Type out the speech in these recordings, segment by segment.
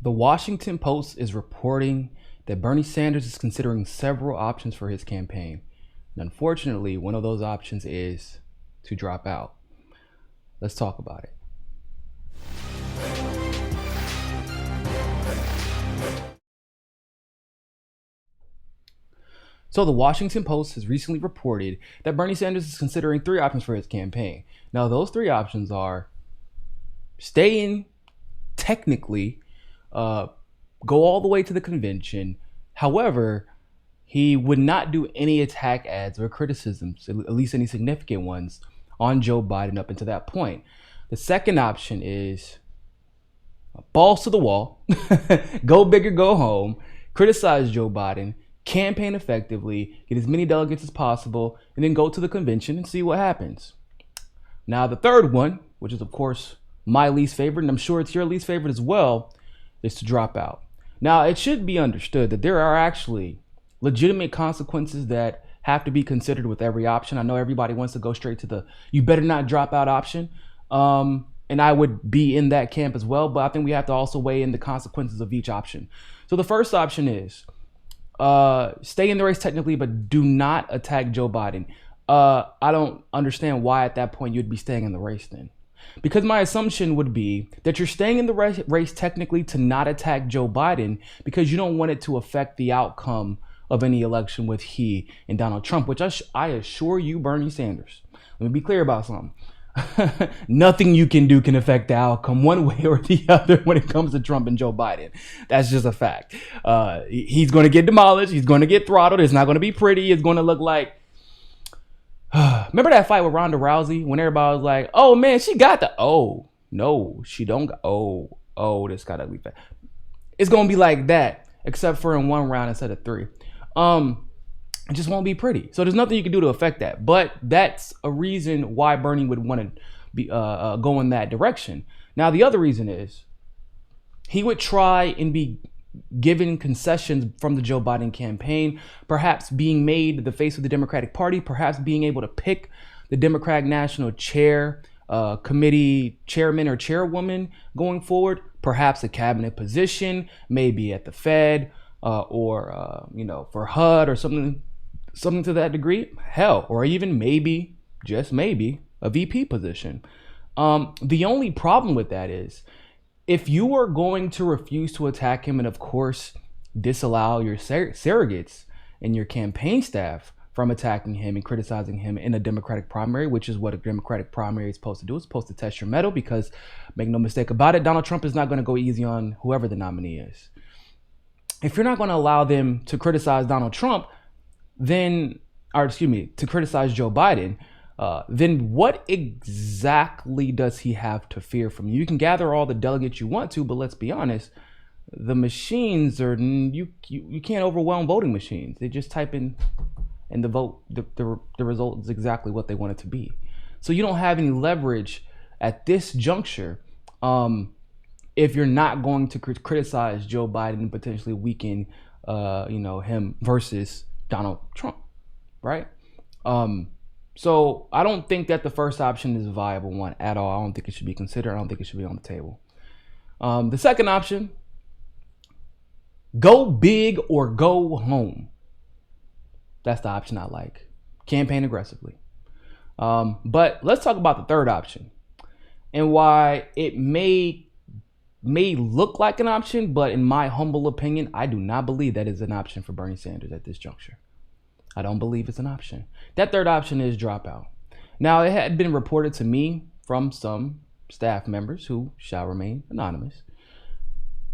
The Washington Post is reporting that Bernie Sanders is considering several options for his campaign. And unfortunately, one of those options is to drop out. Let's talk about it. So the Washington Post has recently reported that Bernie Sanders is considering 3 options for his campaign. Now, those 3 options are stay in technically, go all the way to the convention. However, he would not do any attack ads or criticisms, at least any significant ones, on Joe Biden up until that point. The second option is balls to the wall, go big or go home, criticize Joe Biden, campaign effectively, get as many delegates as possible, and then go to the convention and see what happens. Now, the third one, which is of course my least favorite, and I'm sure it's your least favorite as well, is to drop out. Now, it should be understood that there are actually legitimate consequences that have to be considered with every option. I know everybody wants to go straight to the you better not drop out option. And I would be in that camp as well, but I think we have to also weigh in the consequences of each option. So the first option is stay in the race technically, but do not attack Joe Biden. I don't understand why at that point you'd be staying in the race then. Because my assumption would be that you're staying in the race technically to not attack Joe Biden because you don't want it to affect the outcome of any election with he and Donald Trump, which I assure you, Bernie Sanders. Let me be clear about something. Nothing you can do can affect the outcome one way or the other when it comes to Trump and Joe Biden. That's just a fact. He's going to get demolished. He's going to get throttled. It's not going to be pretty. It's going to look like remember that fight with Ronda Rousey when everybody was like, oh man, she got the, oh no, she don't, oh, this got ugly fast. It's going to be like that, except for in 1 round instead of 3. It just won't be pretty. So there's nothing you can do to affect that. But that's a reason why Bernie would want to be go in that direction. Now, the other reason is he would try and be given concessions from the Joe Biden campaign, perhaps being made the face of the Democratic Party, perhaps being able to pick the Democratic National Chair, committee chairman or chairwoman going forward, perhaps a cabinet position, maybe at the Fed or for HUD or something to that degree. Hell, or even maybe, just maybe, a VP position. The only problem with that is if you are going to refuse to attack him and, of course, disallow your surrogates and your campaign staff from attacking him and criticizing him in a Democratic primary, which is what a Democratic primary is supposed to do. It's supposed to test your mettle because, make no mistake about it, Donald Trump is not going to go easy on whoever the nominee is. If you're not going to allow them to criticize Donald Trump, to criticize Joe Biden, then what exactly does he have to fear from you? You can gather all the delegates you want to, but let's be honest, the machines are, you can't overwhelm voting machines. They just type in and the vote, the result is exactly what they want it to be. So you don't have any leverage at this juncture if you're not going to criticize Joe Biden and potentially weaken him versus Donald Trump, right? So I don't think that the first option is a viable one at all. I don't think it should be considered. I don't think it should be on the table. The second option, go big or go home. That's the option I like. Campaign aggressively. But let's talk about the third option and why it may look like an option, but in my humble opinion, I do not believe that is an option for Bernie Sanders at this juncture. I don't believe it's an option. That third option is dropout. Now, it had been reported to me from some staff members who shall remain anonymous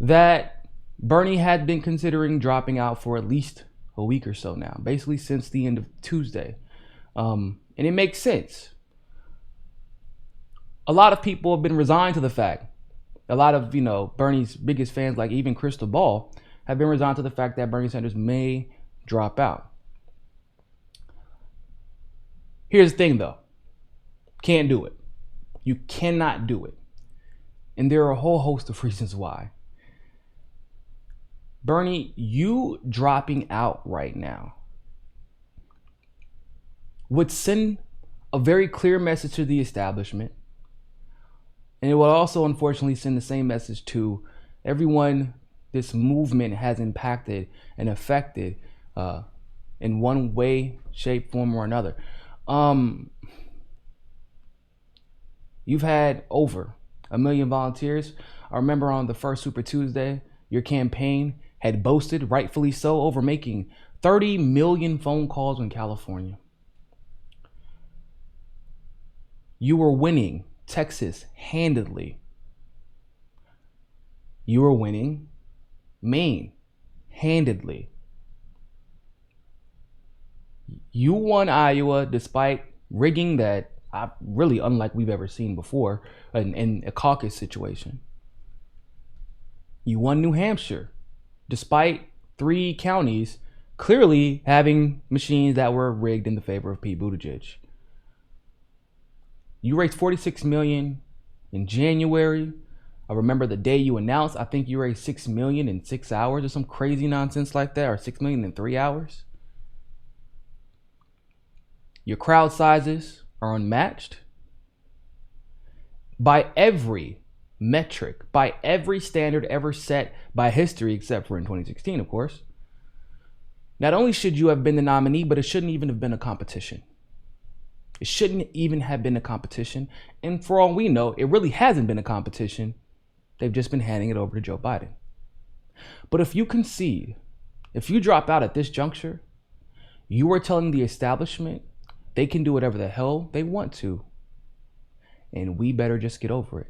that Bernie had been considering dropping out for at least a week or so now, basically since the end of Tuesday. And it makes sense. A lot of people have been resigned to the fact, a lot of, Bernie's biggest fans, like even Crystal Ball, have been resigned to the fact that Bernie Sanders may drop out. Here's the thing, though. Can't do it. You cannot do it. And there are a whole host of reasons why. Bernie, you dropping out right now would send a very clear message to the establishment. And it will also, unfortunately, send the same message to everyone this movement has impacted and affected in one way, shape, form, or another. You've had over 1 million volunteers. I remember on the first Super Tuesday, your campaign had boasted, rightfully so, over making 30 million phone calls in California. You were winning Texas handedly. You were winning Maine handedly. You won Iowa despite rigging that really unlike we've ever seen before in a caucus situation. You won New Hampshire despite 3 counties clearly having machines that were rigged in the favor of Pete Buttigieg. You raised $46 million in January. I remember the day you announced, I think you raised $6 million in 6 hours or some crazy nonsense like that, or $6 million in 3 hours. Your crowd sizes are unmatched. By every metric, by every standard ever set by history, except for in 2016, of course. Not only should you have been the nominee, but it shouldn't even have been a competition. It shouldn't even have been a competition. And for all we know, it really hasn't been a competition. They've just been handing it over to Joe Biden. But if you concede, if you drop out at this juncture, you are telling the establishment they can do whatever the hell they want to. And we better just get over it.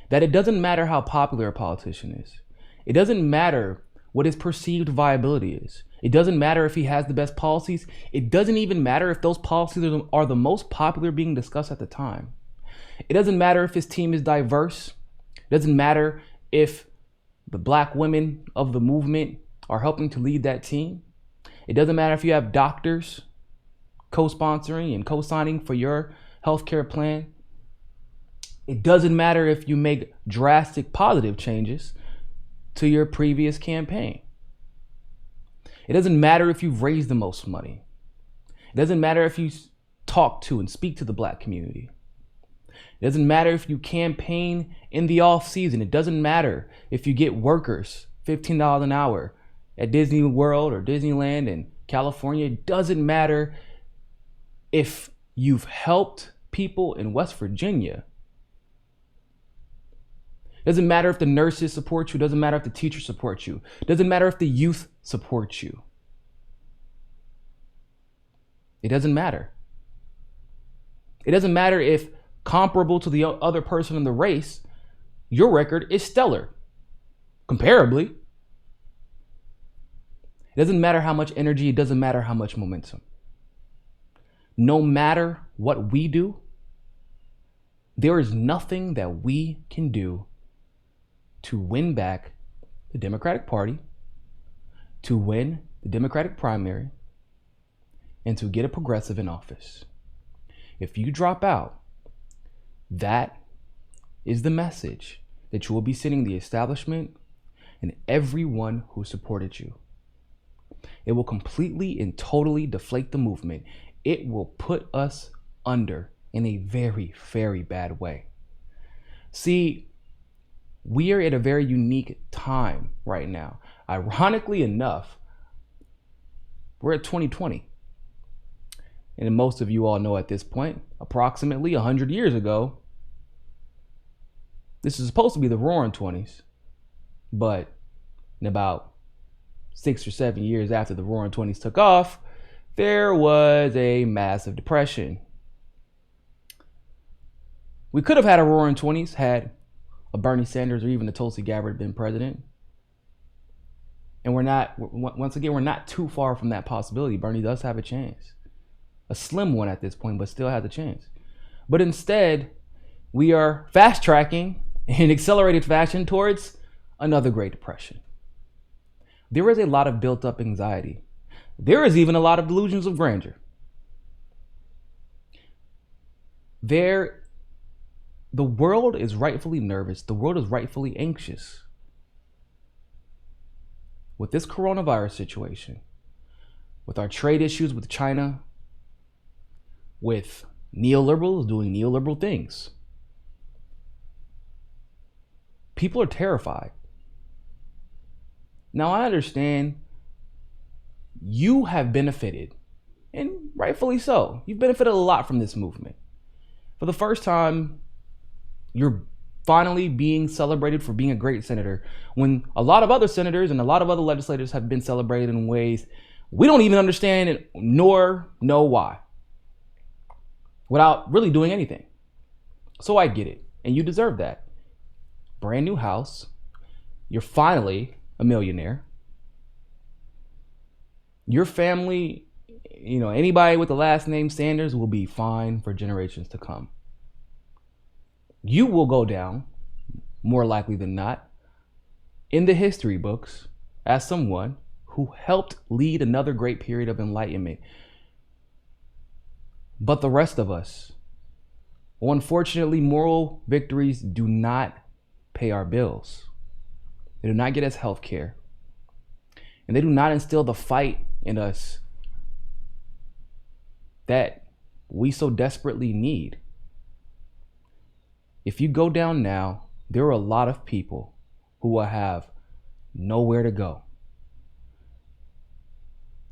That it doesn't matter how popular a politician is. It doesn't matter what his perceived viability is. It doesn't matter if he has the best policies. It doesn't even matter if those policies are the most popular being discussed at the time. It doesn't matter if his team is diverse. It doesn't matter if the black women of the movement are helping to lead that team. It doesn't matter if you have doctors co-sponsoring and co-signing for your healthcare plan. It doesn't matter if you make drastic positive changes to your previous campaign. It doesn't matter if you've raised the most money. It doesn't matter if you talk to and speak to the black community. It doesn't matter if you campaign in the off season. It doesn't matter if you get workers $15 an hour at Disney World or Disneyland in California. It doesn't matter if you've helped people in West Virginia. It doesn't matter if the nurses support you. It doesn't matter if the teachers support you. It doesn't matter if the youth support you. It doesn't matter. It doesn't matter if, comparable to the other person in the race, your record is stellar. Comparably. It doesn't matter how much energy. It doesn't matter how much momentum. No matter what we do, there is nothing that we can do to win back the Democratic Party, to win the Democratic primary, and to get a progressive in office. If you drop out, that is the message that you will be sending the establishment and everyone who supported you. It will completely and totally deflate the movement. It will put us under in a very, very bad way. See, we are at a very unique time right now. Ironically enough, we're at 2020. And most of you all know at this point, approximately 100 years ago, this is supposed to be the roaring 20s. But in about 6 or 7 years after the roaring 20s took off, there was a massive depression. We could have had a roaring 20s had a Bernie Sanders or even a Tulsi Gabbard been president. And we're not too far from that possibility. Bernie does have a chance. A slim one at this point, but still has a chance. But instead, we are fast tracking in accelerated fashion towards another Great Depression. There is a lot of built up anxiety. There is even a lot of delusions of grandeur. The world is rightfully nervous. The world is rightfully anxious. With this coronavirus situation, with our trade issues with China, with neoliberals doing neoliberal things, people are terrified. Now, I understand you have benefited, and rightfully so. You've benefited a lot from this movement. For the first time, you're finally being celebrated for being a great senator, when a lot of other senators and a lot of other legislators have been celebrated in ways we don't even understand it, nor know why, without really doing anything. So I get it, and you deserve that. Brand new house. You're finally a millionaire. Your family, anybody with the last name Sanders will be fine for generations to come. You will go down, more likely than not, in the history books as someone who helped lead another great period of enlightenment. But the rest of us, unfortunately, moral victories do not pay our bills. They do not get us health care. And they do not instill the fight in us that we so desperately need. If you go down now, there are a lot of people who will have nowhere to go.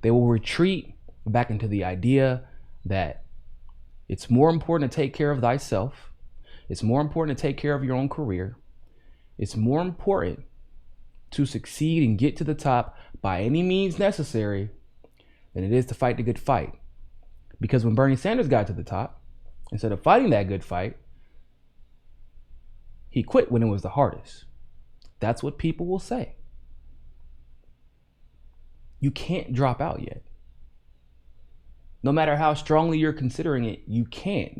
They will retreat back into the idea that it's more important to take care of thyself. It's more important to take care of your own career. It's more important to succeed and get to the top by any means necessary than it is to fight the good fight. Because when Bernie Sanders got to the top, instead of fighting that good fight, he quit when it was the hardest. That's what people will say. You can't drop out yet. No matter how strongly you're considering it, you can't.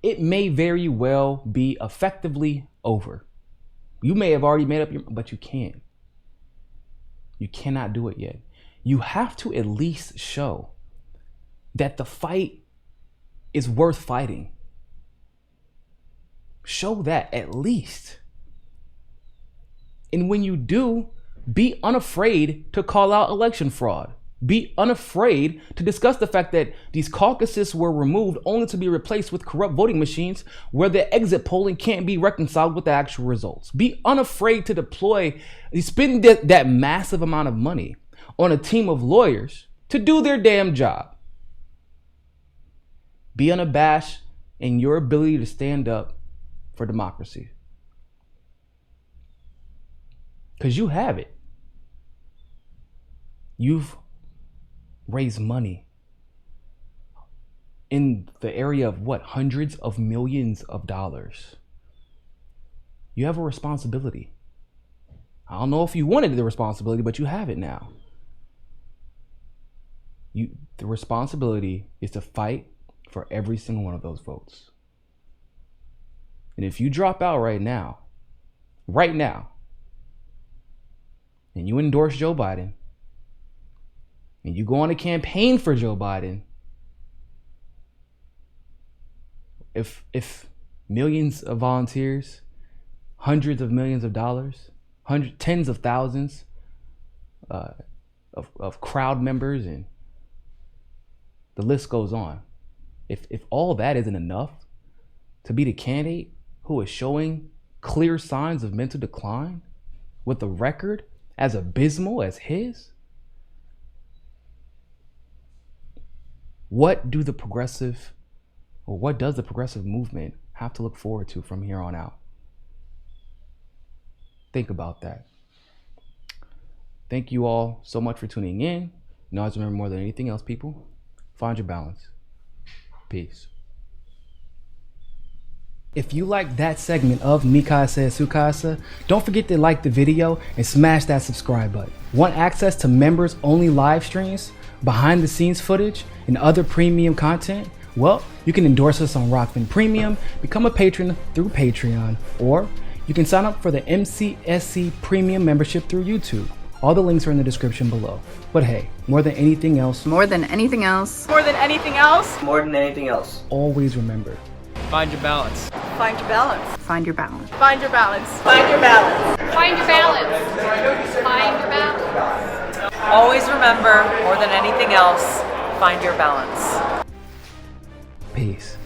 It may very well be effectively over. You may have already made up but you can't. You cannot do it yet. You have to at least show that the fight is worth fighting. Show that at least. And when you do, be unafraid to call out election fraud. Be unafraid to discuss the fact that these caucuses were removed only to be replaced with corrupt voting machines where the exit polling can't be reconciled with the actual results. Be unafraid to spend that massive amount of money on a team of lawyers to do their damn job. Be unabashed in your ability to stand up for democracy. Because you have it. You've raised money in the area of hundreds of millions of dollars. You have a responsibility. I don't know if you wanted the responsibility, but you have it now. The responsibility is to fight for every single one of those votes. And if you drop out right now, and you endorse Joe Biden, and you go on a campaign for Joe Biden, if millions of volunteers, hundreds of millions of dollars, tens of thousands of crowd members, and the list goes on. If all that isn't enough to be the candidate who is showing clear signs of mental decline with a record as abysmal as his, what does the progressive movement have to look forward to from here on out? Think about that. Thank you all so much for tuning in. Always remember, more than anything else, people, find your balance. Peace. If you like that segment of Mikasa Sukasa, don't forget to like the video and smash that subscribe button. Want access to members only live streams, behind the scenes footage, and other premium content? Well, you can endorse us on Rockman Premium, become a patron through Patreon, or you can sign up for the MCSC Premium membership through YouTube. All the links are in the description below. But hey, more than anything else, always remember, find your balance. Find your balance. Find your balance. Find your balance. Find your balance. Find your balance. Find your balance. Always remember, more than anything else, find your balance. peace.